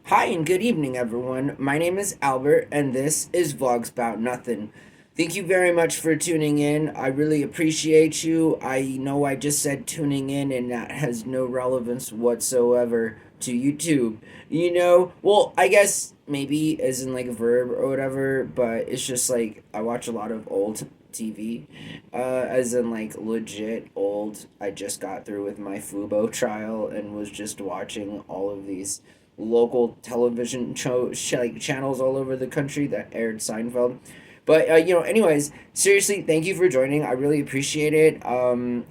Hi and good evening, everyone. My name is Albert, and this is VlogsBoutNothin. Thank you very much for tuning in. I really appreciate you. I know I just said tuning in, and that has no relevance whatsoever to YouTube. Well, I guess maybe as in like a verb or whatever, but it's just like I watch a lot of old TV, as in like legit old. I just got through with my Fubo trial and was just watching all of these local television like channels all over the country that aired Seinfeld. But anyways, seriously, thank you for joining. I really appreciate it.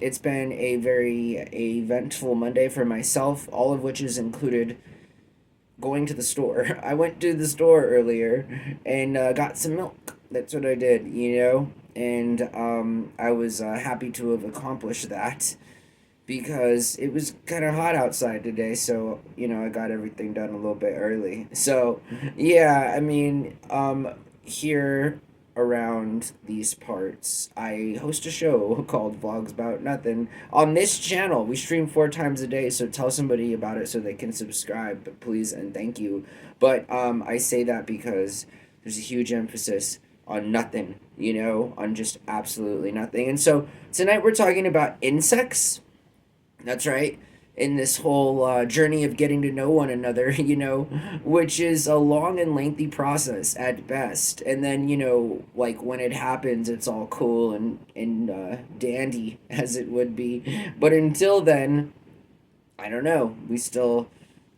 It's been a very eventful Monday for myself, all of which is included going to the store. I went to the store earlier and got some milk. That's what I did, and I was happy to have accomplished that because it was kind of hot outside today, so I got everything done a little bit early. So yeah, I mean, here around these parts, I host a show called Vlogs About Nothing on this channel. We stream 4 times a day, so tell somebody about it so they can subscribe, but please and thank you. But I say that because there's a huge emphasis on nothing, on just absolutely nothing. And so tonight we're talking about insects. That's right. In this whole journey of getting to know one another, which is a long and lengthy process at best. And then, like when it happens, it's all cool and dandy as it would be. But until then, I don't know. We still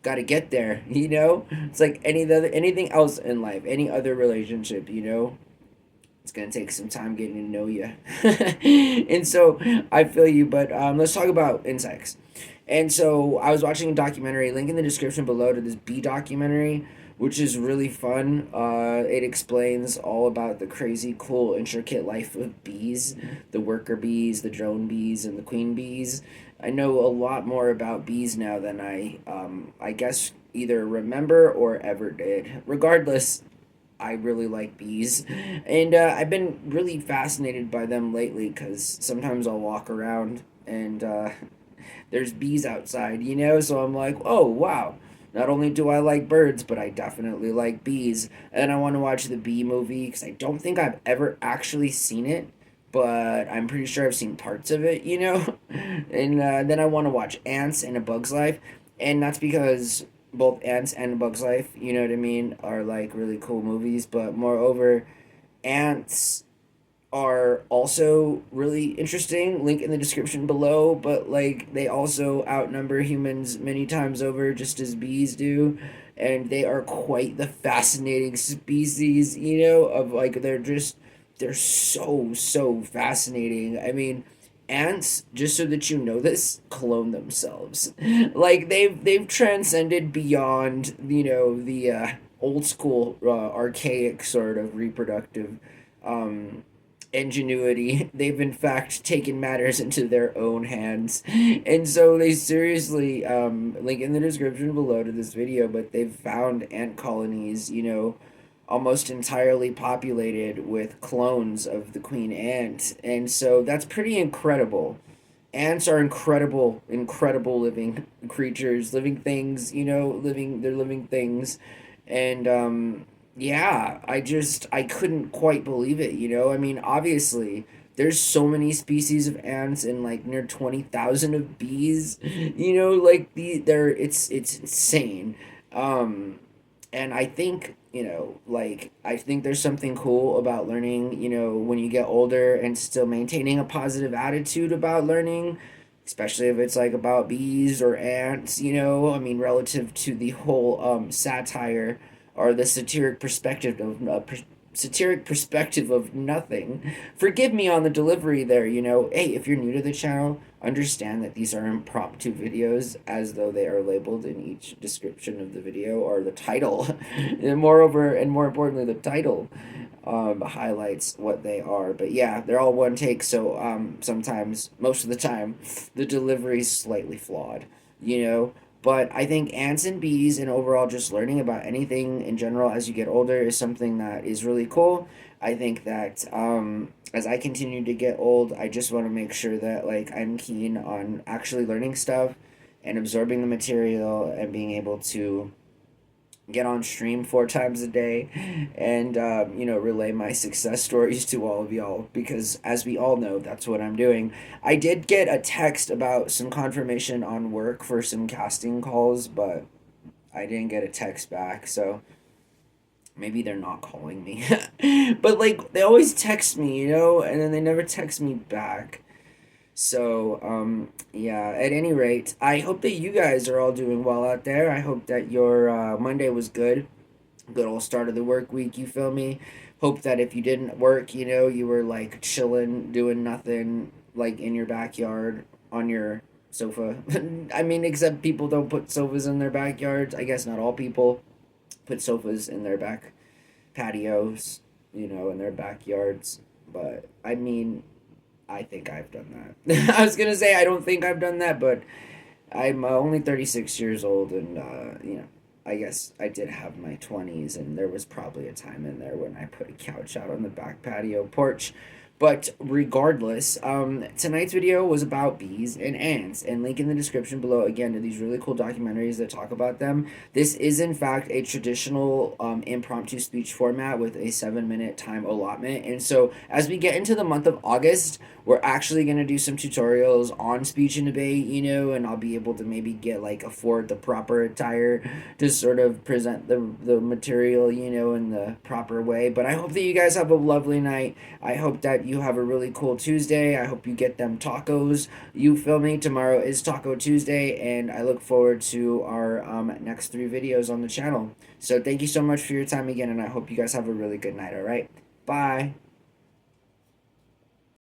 got to get there, It's like anything else in life, any other relationship, it's gonna take some time getting to know you. And so I feel you, but let's talk about insects. And so I was watching a documentary, link in the description below to this bee documentary, which is really fun. It explains all about the crazy, cool, intricate life of bees, the worker bees, the drone bees, and the queen bees. I know a lot more about bees now than I guess, either remember or ever did. Regardless, I really like bees, and I've been really fascinated by them lately because sometimes I'll walk around and there's bees outside, So I'm like, oh wow! Not only do I like birds, but I definitely like bees, and I want to watch the Bee movie because I don't think I've ever actually seen it, but I'm pretty sure I've seen parts of it, and then I want to watch Ants and A Bug's Life, and that's because both Ants and A Bug's Life, you know what I mean, are like really cool movies. But moreover, Ants are also really interesting. Link in the description below. But like they also outnumber humans many times over, just as bees do. And they are quite the fascinating species, of like they're so fascinating. I mean, ants, just so that you know this, clone themselves. Like they've transcended beyond, the old school archaic sort of reproductive um ingenuity. They've in fact taken matters into their own hands. And so they seriously, link in the description below to this video, but they've found ant colonies, almost entirely populated with clones of the queen ant. And so that's pretty incredible. Ants are incredible living creatures, living things, they're living things. And yeah, I couldn't quite believe it, I mean, obviously there's so many species of ants and like near 20,000 of bees, like it's insane. Um and I think, like I think there's something cool about learning, when you get older and still maintaining a positive attitude about learning, especially if it's like about bees or ants, I mean, relative to the whole satire or the satiric perspective of nothing. Forgive me on the delivery there, Hey, if you're new to the channel, understand that these are impromptu videos as though they are labeled in each description of the video or the title. And moreover, and more importantly, the title highlights what they are. But yeah, they're all one take, so sometimes, most of the time, the delivery is slightly flawed, But I think ants and bees and overall just learning about anything in general as you get older is something that is really cool. I think that as I continue to get old, I just want to make sure that like I'm keen on actually learning stuff and absorbing the material and being able to get on stream 4 times a day and relay my success stories to all of y'all, because as we all know, that's what I'm doing. I did get a text about some confirmation on work for some casting calls, but I didn't get a text back, so maybe they're not calling me. But like they always text me, and then they never text me back. So, yeah, at any rate, I hope that you guys are all doing well out there. I hope that your Monday was good. Good old start of the work week, you feel me? Hope that if you didn't work, you were like chilling, doing nothing, like in your backyard on your sofa. I mean, except people don't put sofas in their backyards. I guess not all people put sofas in their back patios, in their backyards. But I mean, I think I've done that. I was gonna say I don't think I've done that, but I'm only 36 years old, and I guess I did have my 20s, and there was probably a time in there when I put a couch out on the back patio porch. But regardless, tonight's video was about bees and ants, and link in the description below again to these really cool documentaries that talk about them. This is in fact a traditional impromptu speech format with a 7-minute time allotment, and so as we get into the month of August, we're actually going to do some tutorials on speech and debate, and I'll be able to maybe afford the proper attire to sort of present the material, in the proper way. But I hope that you guys have a lovely night. I hope that you have a really cool Tuesday. I hope you get them tacos. You feel me? Tomorrow is Taco Tuesday, and I look forward to our next 3 videos on the channel. So thank you so much for your time again, and I hope you guys have a really good night, all right? Bye.